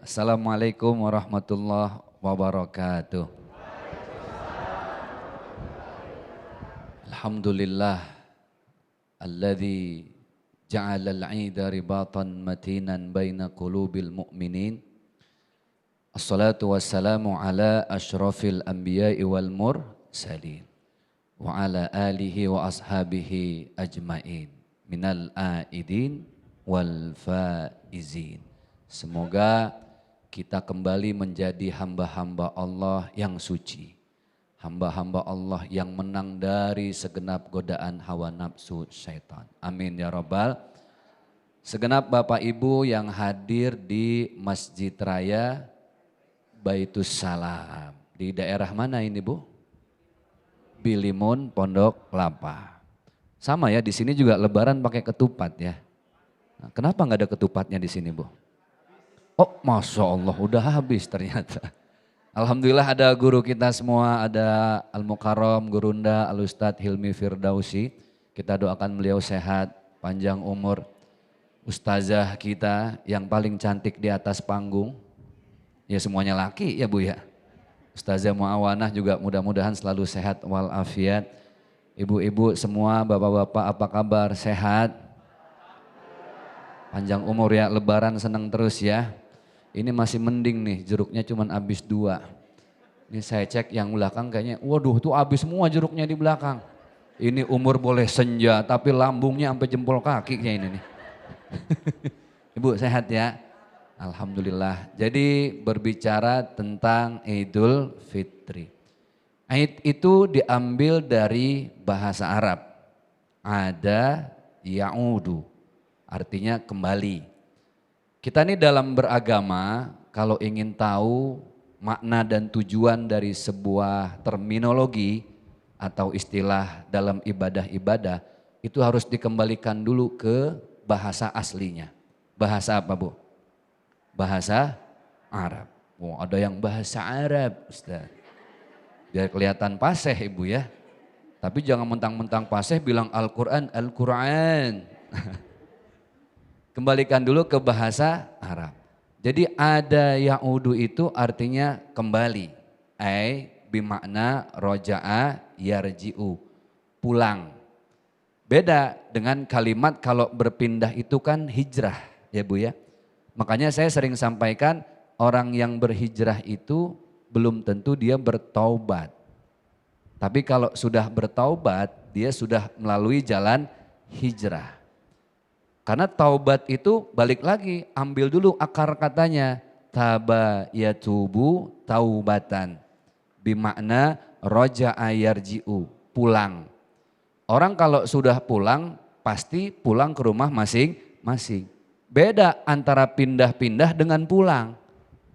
Assalamualaikum warahmatullahi wabarakatuh. Alhamdulillah alladzi ja'ala al-'ida ribatan matinan baina qulubil mu'minin. Assalatu wassalamu ala asyrafil anbiya'i wal mursalin wa ala alihi wa ashabihi ajmain minal aidin wal faizin. Semoga kita kembali menjadi hamba-hamba Allah yang suci. Hamba-hamba Allah yang menang dari segenap godaan hawa nafsu syaitan. Amin ya rabbal. Segenap Bapak Ibu yang hadir di Masjid Raya Baitus Salam. Di daerah mana ini Bu? Bilimun, Pondok Kelapa. Sama ya, di sini juga lebaran pakai ketupat ya. Nah, kenapa nggak ada ketupatnya di sini Bu? Oh Masya Allah udah habis ternyata. Alhamdulillah ada guru kita semua, ada Al-Mukarram, Gurunda, Al-Ustadz Hilmi Firdausi. Kita doakan beliau sehat, panjang umur. Ustazah kita yang paling cantik di atas panggung. Ya semuanya laki ya Bu ya. Ustazah Muawanah juga mudah-mudahan selalu sehat walafiat. Ibu-ibu semua, bapak-bapak apa kabar, sehat? Panjang umur ya, lebaran senang terus ya. Ini masih mending nih, jeruknya cuma habis 2. Ini saya cek yang belakang kayaknya, waduh tuh habis semua jeruknya di belakang. Ini umur boleh senja, tapi lambungnya sampai jempol kaki kayak ini nih. Ibu sehat ya? Alhamdulillah. Jadi berbicara tentang Idul Fitri. Aid itu diambil dari bahasa Arab. Ada ya'udu, artinya kembali. Kita ini dalam beragama kalau ingin tahu makna dan tujuan dari sebuah terminologi atau istilah dalam ibadah-ibadah itu harus dikembalikan dulu ke bahasa aslinya. Bahasa apa Bu? Bahasa Arab. Oh, ada yang bahasa Arab Ustaz. Biar kelihatan fasih Ibu ya. Tapi jangan mentang-mentang fasih bilang Al-Quran, Al-Quran. Kembalikan dulu ke bahasa Arab. Jadi ada ya'udu itu artinya kembali. Bimakna roja'a yarji'u. Pulang. Beda dengan kalimat kalau berpindah itu kan hijrah ya Bu ya. Makanya saya sering sampaikan orang yang berhijrah itu belum tentu dia bertaubat. Tapi kalau sudah bertaubat dia sudah melalui jalan hijrah. Karena taubat itu balik lagi, ambil dulu akar katanya. Taba yatubu taubatan. Bimakna roja'a yarji'u, pulang. Orang kalau sudah pulang, pasti pulang ke rumah masing-masing. Beda antara pindah-pindah dengan pulang.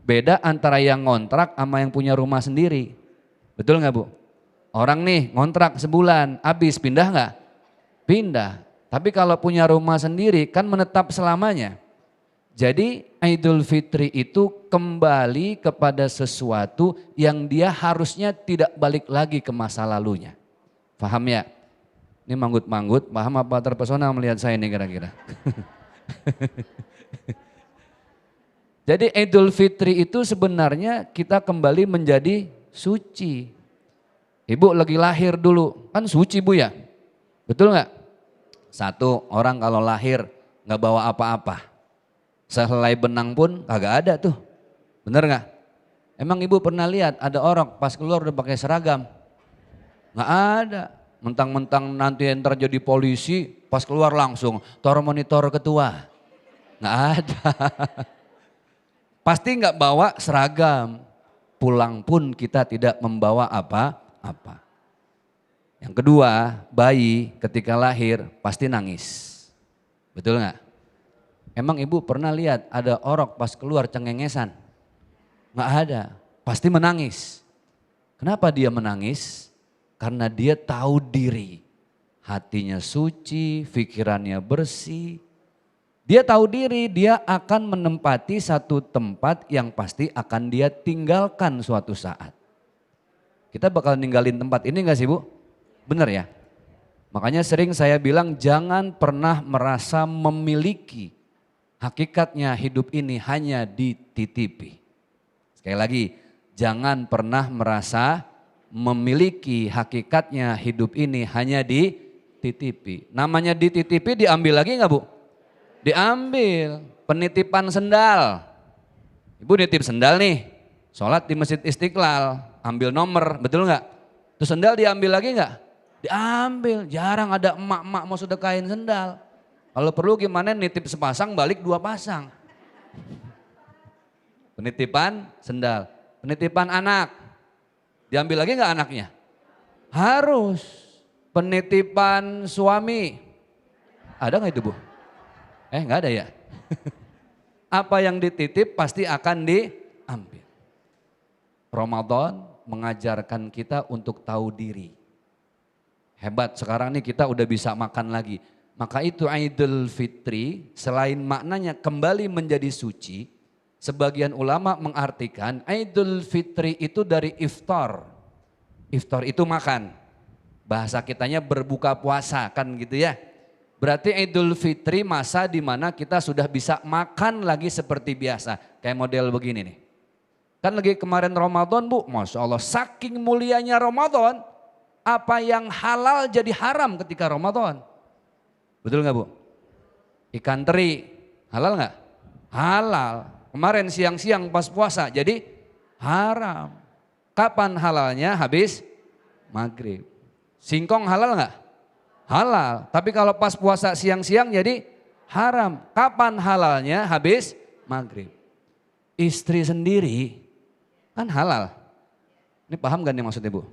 Beda antara yang ngontrak sama yang punya rumah sendiri. Betul nggak Bu? Orang nih ngontrak sebulan, habis pindah nggak? Pindah. Tapi kalau punya rumah sendiri kan menetap selamanya. Jadi Idul Fitri itu kembali kepada sesuatu yang dia harusnya tidak balik lagi ke masa lalunya. Paham ya? Ini manggut-manggut, paham apa terpesona melihat saya ini kira-kira? Jadi Idul Fitri itu sebenarnya kita kembali menjadi suci. Ibu lagi lahir dulu, kan suci Bu ya? Betul nggak? Satu, orang kalau lahir nggak bawa apa-apa. Sehelai benang pun kagak ada tuh. Bener nggak? Emang Ibu pernah lihat ada orang pas keluar udah pakai seragam? Nggak ada. Mentang-mentang nanti yang terjadi polisi, pas keluar langsung tor monitor ketua. Nggak ada. Pasti nggak bawa seragam. Pulang pun kita tidak membawa apa-apa. Yang kedua, bayi ketika lahir pasti nangis. Betul nggak? Emang Ibu pernah lihat ada orok pas keluar cengengesan? Nggak ada, pasti menangis. Kenapa dia menangis? Karena dia tahu diri. Hatinya suci, pikirannya bersih. Dia tahu diri, dia akan menempati satu tempat yang pasti akan dia tinggalkan suatu saat. Kita bakal ninggalin tempat ini nggak sih Bu? Benar ya? Makanya sering saya bilang jangan pernah merasa memiliki Hakikatnya hidup ini hanya dititipi. Sekali lagi, jangan pernah merasa memiliki hakikatnya hidup ini hanya dititipi. Namanya dititipi diambil lagi nggak Bu? Diambil. Penitipan sendal. Ibu nitip sendal nih, sholat di Masjid Istiqlal, ambil nomor, betul nggak? Terus sendal diambil lagi nggak? Diambil, jarang ada emak-emak mau sedekahin sendal. Kalau perlu gimana nitip sepasang balik 2 pasang. Penitipan sendal, penitipan anak, diambil lagi nggak anaknya? Harus. Penitipan suami, ada nggak itu Bu? Nggak ada ya? Apa yang dititip pasti akan diambil. Ramadan mengajarkan kita untuk tahu diri. Hebat, sekarang nih kita udah bisa makan lagi. Maka itu Idul Fitri selain maknanya kembali menjadi suci, sebagian ulama mengartikan Idul Fitri itu dari iftar. Iftar itu makan. Bahasa kitanya berbuka puasa kan gitu ya. Berarti Idul Fitri masa di mana kita sudah bisa makan lagi seperti biasa. Kayak model begini nih. Kan lagi kemarin Ramadan Bu, Masya Allah saking mulianya Ramadan. Apa yang halal jadi haram ketika Ramadan. Betul nggak Bu? Ikan teri, halal nggak? Halal. Kemarin siang-siang pas puasa jadi haram. Kapan halalnya? Habis maghrib. Singkong halal nggak? Halal. Tapi kalau pas puasa siang-siang jadi haram. Kapan halalnya? Habis maghrib. Istri sendiri kan halal. Ini paham gak nih maksudnya Bu?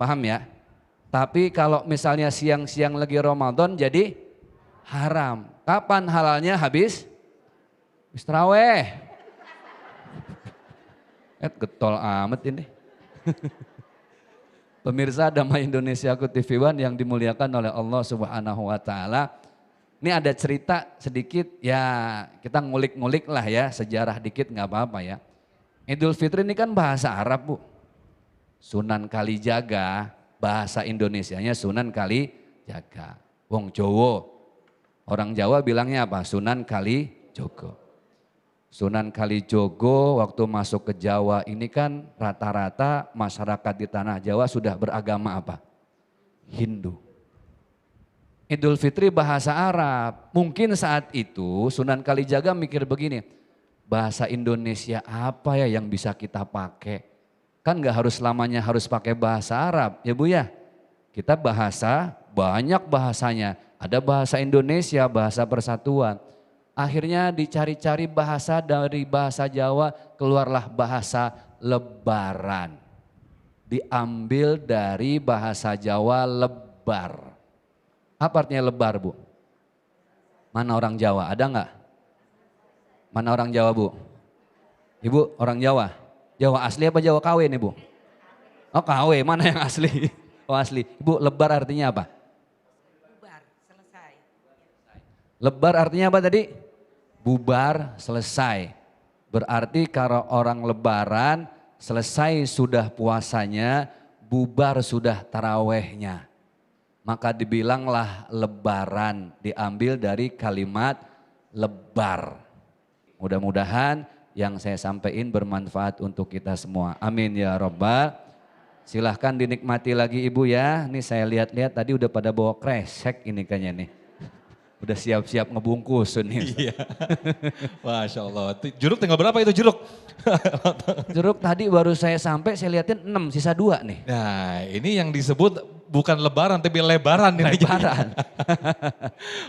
Paham ya? Tapi kalau misalnya siang-siang lagi Ramadan jadi haram. Kapan halalnya? Habis istraweh. Getol amat ini. Pemirsa Damai Indonesiaku TV One yang dimuliakan oleh Allah Subhanahu wa taala. Ini ada cerita sedikit ya, kita ngulik-ngulik lah ya, sejarah dikit nggak apa-apa ya. Idul Fitri ini kan bahasa Arab Bu. Sunan Kalijaga, bahasa Indonesianya Sunan Kalijaga. Wong Jowo. Orang Jawa bilangnya apa? Sunan Kalijogo. Sunan Kalijogo waktu masuk ke Jawa ini kan rata-rata masyarakat di tanah Jawa sudah beragama apa? Hindu. Idul Fitri bahasa Arab. Mungkin saat itu Sunan Kalijaga mikir begini, bahasa Indonesia apa ya yang bisa kita pakai? Kan gak harus selamanya harus pakai bahasa Arab ya Bu ya. Kita bahasa, banyak bahasanya. Ada bahasa Indonesia, bahasa persatuan. Akhirnya dicari-cari bahasa dari bahasa Jawa, keluarlah bahasa lebaran. Diambil dari bahasa Jawa lebar. Apa artinya lebar Bu? Mana orang Jawa, ada nggak? Mana orang Jawa Bu? Ibu orang Jawa? Jawa asli apa Jawa KW nih Bu? Oh KW, mana yang asli? Oh asli. Ibu lebar artinya apa? Bubar, selesai. Lebar artinya apa tadi? Bubar, selesai. Berarti kalau orang lebaran selesai sudah puasanya, bubar sudah tarawehnya. Maka dibilanglah lebaran, diambil dari kalimat lebar. Mudah-mudahan yang saya sampaikan bermanfaat untuk kita semua. Amin ya Rabbal. Silahkan dinikmati lagi Ibu ya. Nih saya lihat-lihat tadi udah pada bawa kresek ini kayaknya nih. Udah siap-siap ngebungkus nih. Iya. Masya Allah. Jeruk tinggal berapa itu jeruk? Jeruk tadi baru saya sampai saya liatin 6 sisa 2 nih. Nah ini yang disebut bukan lebaran tapi lebaran. Lebaran.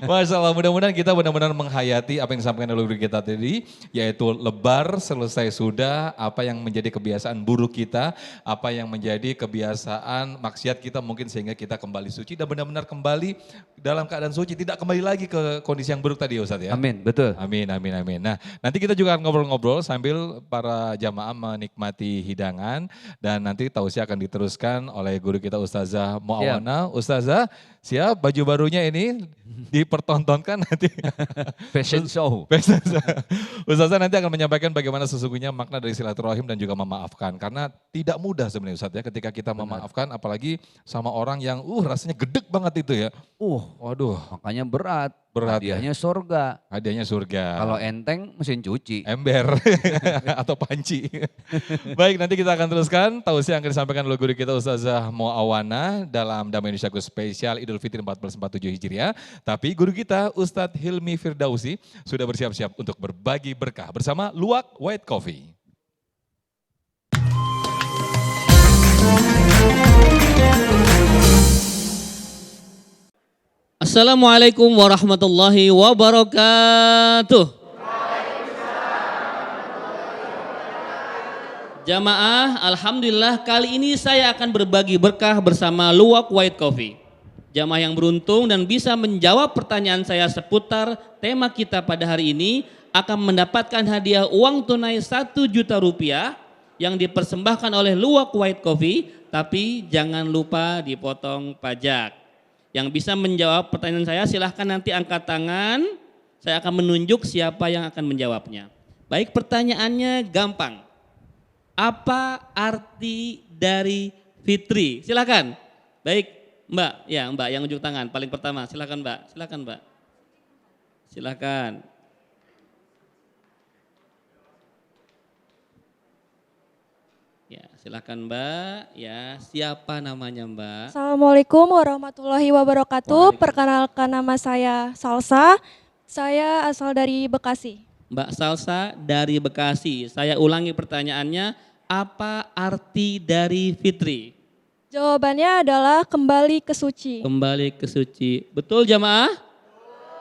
Masya Allah, mudah-mudahan kita benar-benar menghayati apa yang disampaikan oleh guru kita tadi. Yaitu lebar selesai sudah, apa yang menjadi kebiasaan buruk kita, apa yang menjadi kebiasaan maksiat kita mungkin sehingga kita kembali suci dan benar-benar kembali dalam keadaan suci. Tidak kembali lagi ke kondisi yang buruk tadi ya Ustadz ya. Amin, betul. Amin, amin, amin. Nah nanti kita juga akan ngobrol-ngobrol sambil para jamaah menikmati hidangan. Dan nanti tausiah akan diteruskan oleh guru kita Ustazah Muawana. Ustazah Siap, baju barunya ini dipertontonkan nanti. Fashion show. Ustazah nanti akan menyampaikan bagaimana sesungguhnya makna dari silaturahim dan juga memaafkan. Karena tidak mudah sebenarnya Ustaz ya ketika kita memaafkan apalagi sama orang yang rasanya gedek banget itu ya. Waduh. Makanya berat. Berat ya. Hadiahnya surga. Hadiahnya surga. Kalau enteng mesin cuci. Ember atau panci. Baik, nanti kita akan teruskan tausiah yang akan disampaikan oleh guru kita Ustazah Muawana dalam Damai Indonesiaku Spesial Idul Fitri 1447 Hijriah. Tapi guru kita Ustadz Hilmi Firdausi sudah bersiap-siap untuk berbagi berkah bersama Luwak White Coffee. Assalamualaikum warahmatullahi wabarakatuh. Jamaah, alhamdulillah kali ini saya akan berbagi berkah bersama Luwak White Coffee. Jamaah yang beruntung dan bisa menjawab pertanyaan saya seputar tema kita pada hari ini akan mendapatkan hadiah uang tunai 1 juta rupiah yang dipersembahkan oleh Luwak White Coffee, tapi jangan lupa dipotong pajak. Yang bisa menjawab pertanyaan saya silahkan nanti angkat tangan, saya akan menunjuk siapa yang akan menjawabnya. Baik, pertanyaannya gampang. Apa arti dari fitri? Silakan. Baik, Mbak, ya Mbak yang unjuk tangan paling pertama. Silakan Mbak, silakan Mbak. Silakan. Ya, silakan Mbak. Ya, siapa namanya Mbak? Assalamualaikum warahmatullahi wabarakatuh. Perkenalkan nama saya Salsa. Saya asal dari Bekasi. Mbak Salsa dari Bekasi. Saya ulangi pertanyaannya, apa arti dari fitri? Jawabannya adalah kembali ke suci. Kembali ke suci. Betul jamaah?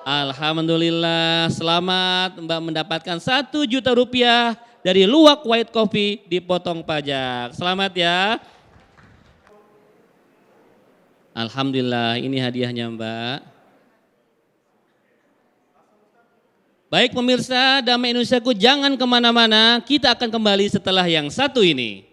Alhamdulillah, selamat Mbak mendapatkan 1 juta rupiah dari Luwak White Coffee dipotong pajak. Selamat ya. Alhamdulillah, ini hadiahnya Mbak. Baik pemirsa Damai Indonesiaku, jangan kemana-mana, kita akan kembali setelah yang satu ini.